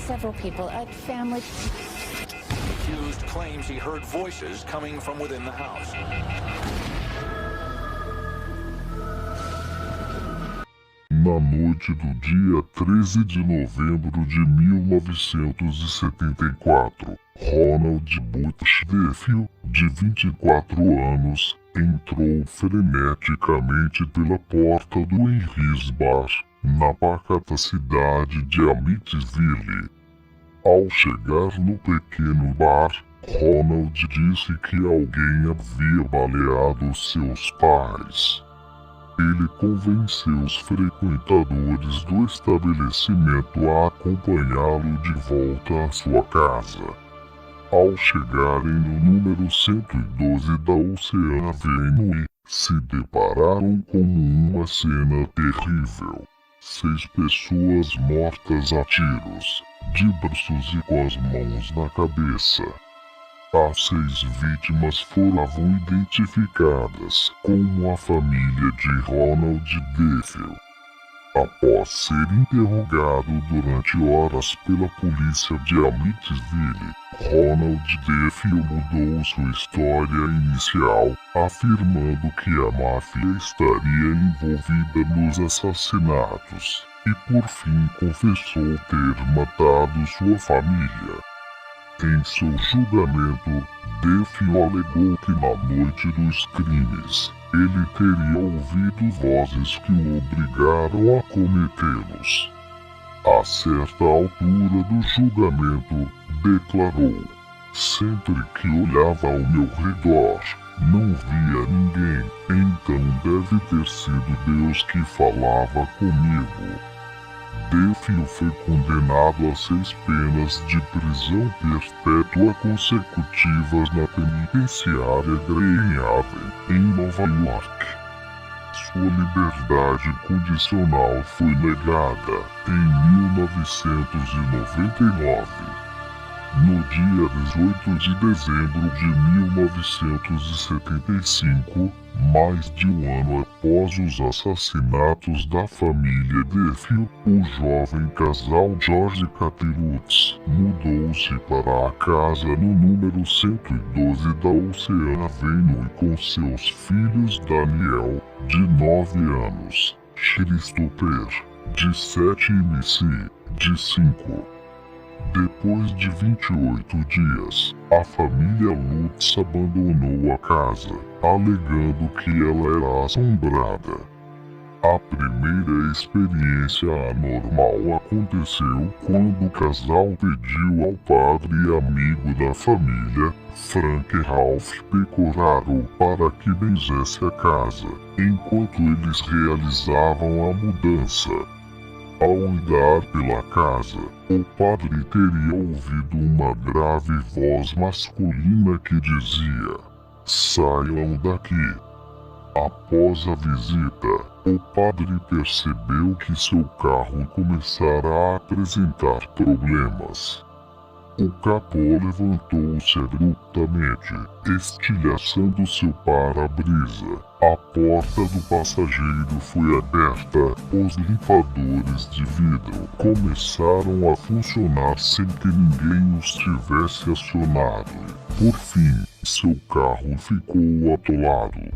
several people, a family. The accused claims he heard voices coming from within the house. Na noite do dia 13 de novembro de 1974, Ronald Butch, de 24 anos, entrou freneticamente pela porta do Henry's Bar, na pacata cidade de Amityville. Ao chegar no pequeno bar, Ronald disse que alguém havia baleado seus pais. Ele convenceu os frequentadores do estabelecimento a acompanhá-lo de volta à sua casa. Ao chegarem no número 112 da Ocean Avenue, se depararam com uma cena terrível. 6 pessoas mortas a tiros, de braços e com as mãos na cabeça. As 6 vítimas foram identificadas como a família de Ronald Duffield. Após ser interrogado durante horas pela polícia de Amityville, Ronald Duffield mudou sua história inicial, afirmando que a máfia estaria envolvida nos assassinatos, e por fim confessou ter matado sua família. Em seu julgamento, Duffield alegou que na noite dos crimes, ele teria ouvido vozes que o obrigaram a cometê-los. A certa altura do julgamento, declarou: "Sempre que olhava ao meu redor, não via ninguém, então deve ter sido Deus que falava comigo." Duffield foi condenado a 6 penas de prisão perpétua consecutivas na penitenciária Greenhaven, em Nova York. Sua liberdade condicional foi negada em 1999. No dia 18 de dezembro de 1975, mais de um ano após os assassinatos da família Duffield, o jovem casal George Catilutz mudou-se para a casa no número 112 da Ocean Avenue com seus filhos Daniel, de 9 anos, Christopher, de 7 e Missy, de 5. Depois de 28 dias, a família Lutz abandonou a casa, alegando que ela era assombrada. A primeira experiência anormal aconteceu quando o casal pediu ao padre e amigo da família, Frank Ralph Pecoraro, para que benzesse a casa, enquanto eles realizavam a mudança. Ao andar pela casa, o padre teria ouvido uma grave voz masculina que dizia: "Saiam daqui." Após a visita, o padre percebeu que seu carro começara a apresentar problemas. O capô levantou-se abruptamente, estilhaçando seu para-brisa. A porta do passageiro foi aberta, os limpadores de vidro começaram a funcionar sem que ninguém os tivesse acionado. Por fim, seu carro ficou atolado.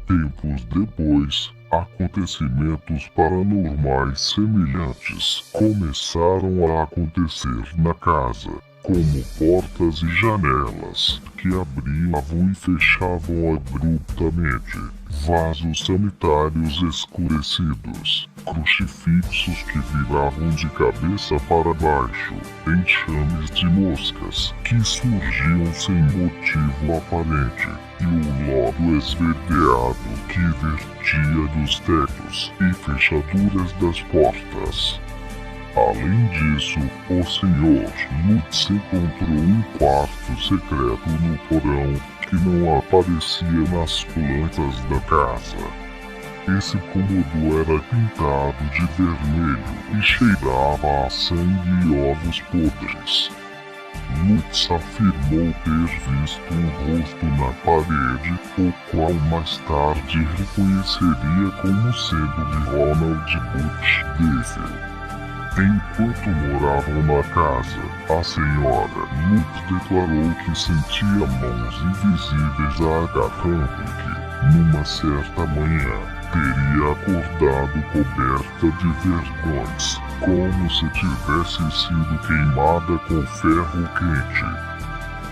Tempos depois, acontecimentos paranormais semelhantes começaram a acontecer na casa, como portas e janelas que abriam e fechavam abruptamente, vasos sanitários escurecidos, crucifixos que viravam de cabeça para baixo, enxames de moscas que surgiam sem motivo aparente, e o lodo esverdeado que vertia dos tetos e fechaduras das portas. Além disso, o Sr. Lutz encontrou um quarto secreto no porão que não aparecia nas plantas da casa. Esse cômodo era pintado de vermelho e cheirava a sangue e ovos podres. Lutz afirmou ter visto um rosto na parede, o qual mais tarde reconheceria como sendo de Ronald Butch Duffield. Enquanto moravam na casa, a senhora Lutz declarou que sentia mãos invisíveis a agarrando e que, numa certa manhã, teria acordado coberta de vergões, como se tivesse sido queimada com ferro quente.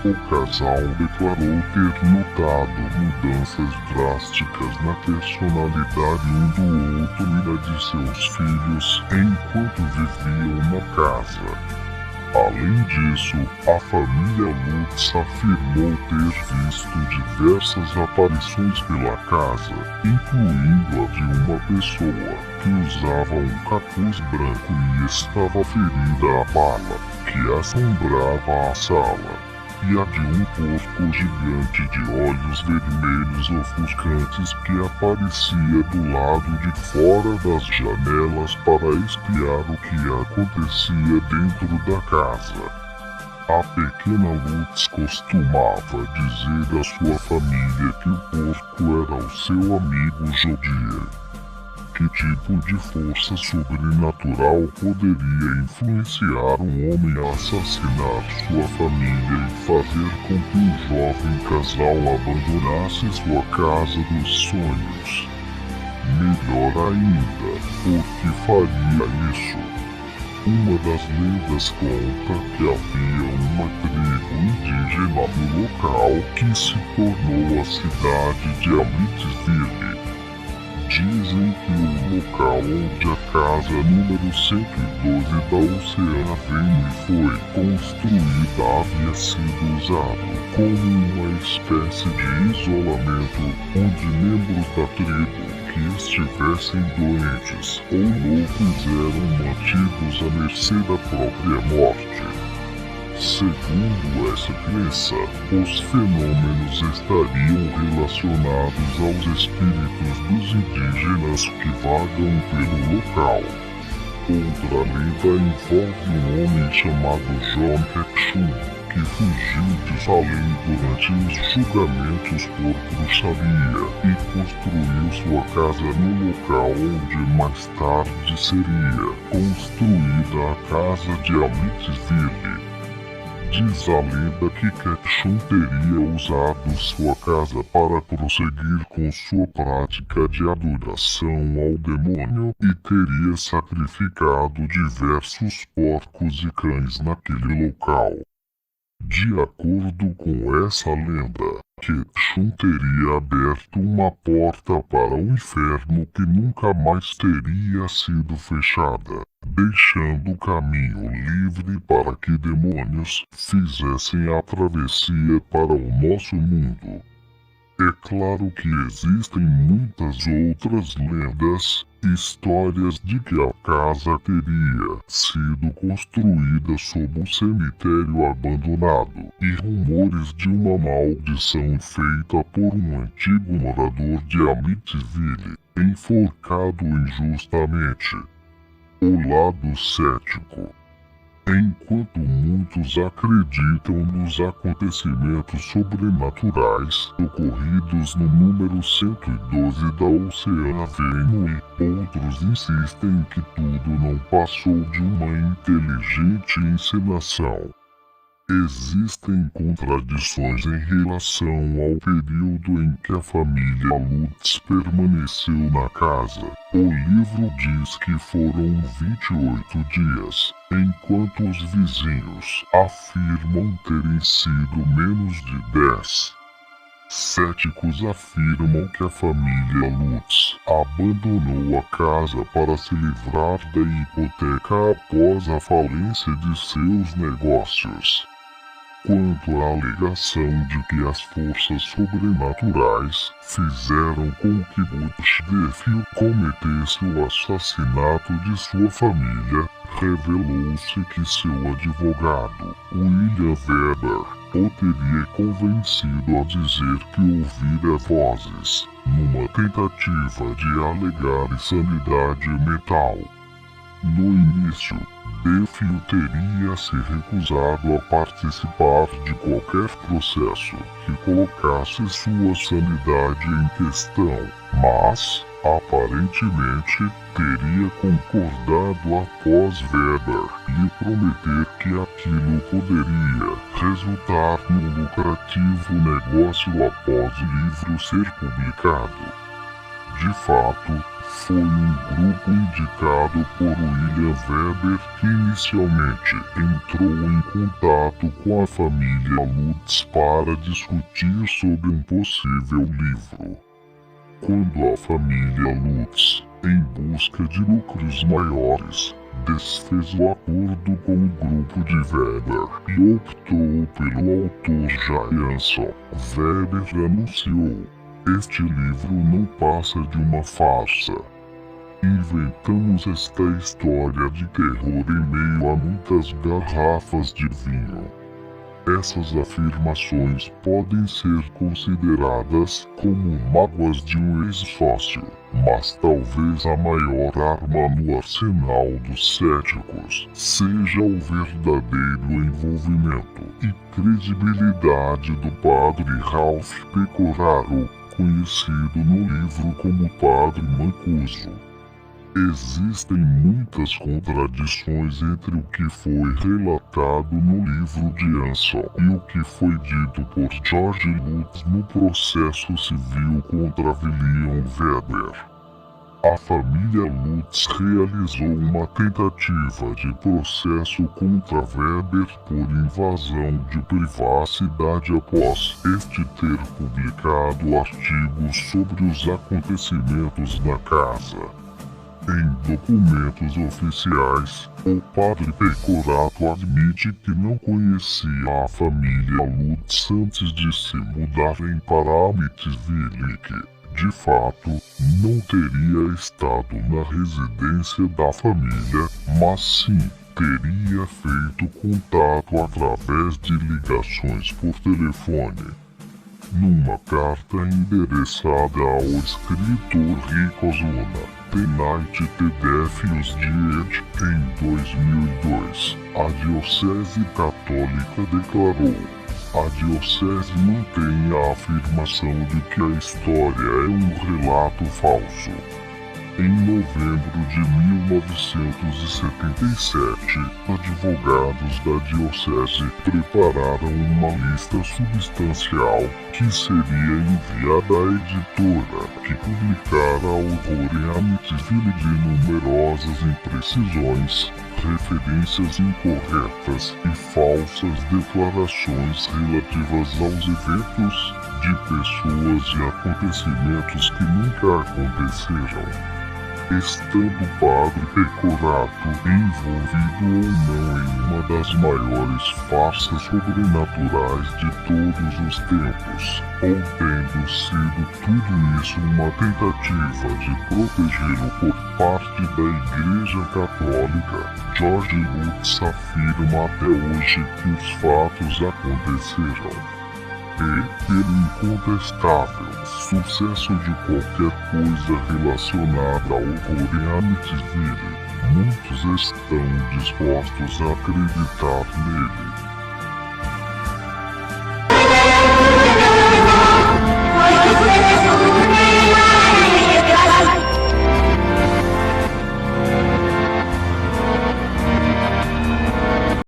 O casal declarou ter notado mudanças drásticas na personalidade um do outro e na de seus filhos enquanto viviam na casa. Além disso, a família Lutz afirmou ter visto diversas aparições pela casa, incluindo a de uma pessoa que usava um capuz branco e estava ferida a bala, que assombrava a sala, e a de um porco gigante de olhos vermelhos ofuscantes que aparecia do lado de fora das janelas para espiar o que acontecia dentro da casa. A pequena Lutz costumava dizer à sua família que o porco era o seu amigo Jodier. Que tipo de força sobrenatural poderia influenciar um homem a assassinar sua família e fazer com que o jovem casal abandonasse sua casa dos sonhos? Melhor ainda, por que faria isso? Uma das lendas conta que havia uma tribo indígena no local que se tornou a cidade de Amityville. Dizem que o local onde a casa número 112 da Oceana Avenue foi construída havia sido usado como uma espécie de isolamento onde membros da tribo que estivessem doentes ou loucos eram mantidos à mercê da própria morte. Segundo essa crença, os fenômenos estariam relacionados aos espíritos dos indígenas que vagam pelo local. Outra lenda envolve um homem chamado John Ketchum, que fugiu de Salem durante os julgamentos por bruxaria e construiu sua casa no local onde mais tarde seria construída a casa de Amityville. Diz a lenda que Ketchum teria usado sua casa para prosseguir com sua prática de adoração ao demônio e teria sacrificado diversos porcos e cães naquele local. De acordo com essa lenda, Ketchum teria aberto uma porta para o inferno que nunca mais teria sido fechada, deixando o caminho livre para que demônios fizessem a travessia para o nosso mundo. É claro que existem muitas outras lendas e histórias de que a casa teria sido construída sob um cemitério abandonado e rumores de uma maldição feita por um antigo morador de Amityville, enforcado injustamente. O lado cético. Enquanto muitos acreditam nos acontecimentos sobrenaturais ocorridos no número 112 da Oceana Avenue, outros insistem que tudo não passou de uma inteligente encenação. Existem contradições em relação ao período em que a família Lutz permaneceu na casa. O livro diz que foram 28 dias, enquanto os vizinhos afirmam terem sido menos de 10. Céticos afirmam que a família Lutz abandonou a casa para se livrar da hipoteca após a falência de seus negócios. Quanto à alegação de que as forças sobrenaturais fizeram com que Butch cometesse o assassinato de sua família, revelou-se que seu advogado, William Weber, o teria convencido a dizer que ouvira vozes, numa tentativa de alegar insanidade mental. No início, Defield teria se recusado a participar de qualquer processo que colocasse sua sanidade em questão, mas, Aparentemente, teria concordado após Weber lhe prometer que aquilo poderia resultar num lucrativo negócio após o livro ser publicado. De fato, foi um grupo indicado por William Weber que inicialmente entrou em contato com a família Lutz para discutir sobre um possível livro. Quando a família Lutz, em busca de lucros maiores, desfez o acordo com o grupo de Weber e optou pelo autor Jansson, Weber anunciou: "Este livro não passa de uma farsa. Inventamos esta história de terror em meio a muitas garrafas de vinho." Essas afirmações podem ser consideradas como mágoas de um ex-sócio, mas talvez a maior arma no arsenal dos céticos seja o verdadeiro envolvimento e credibilidade do padre Ralph Pecoraro, conhecido no livro como Padre Mancuso. Existem muitas contradições entre o que foi relatado no livro de Jansson e o que foi dito por George Lutz no processo civil contra William Weber. A família Lutz realizou uma tentativa de processo contra Weber por invasão de privacidade após este ter publicado artigos sobre os acontecimentos na casa. Em documentos oficiais, o padre Pecorato admite que não conhecia a família Lutz antes de se mudarem para Amityville e que, de fato, não teria estado na residência da família, mas sim teria feito contato através de ligações por telefone. Numa carta endereçada ao escritor Rick Ozuna, The Night the Defios Died, em 2002, a Diocese Católica declarou: "A Diocese mantém a afirmação de que a história é um relato falso." Em novembro de 1977, advogados da Diocese prepararam uma lista substancial que seria enviada à editora, que publicara horror em Amityville de numerosas imprecisões, referências incorretas e falsas declarações relativas aos eventos, de pessoas e acontecimentos que nunca aconteceram. Estando o padre Pecorato envolvido ou não em uma das maiores farsas sobrenaturais de todos os tempos, ou tendo sido tudo isso uma tentativa de protegê-lo por parte da Igreja Católica, George Lutz afirma até hoje que os fatos aconteceram. E, pelo incontestável sucesso de qualquer coisa relacionada ao horror em Amityville, muitos estão dispostos a acreditar nele.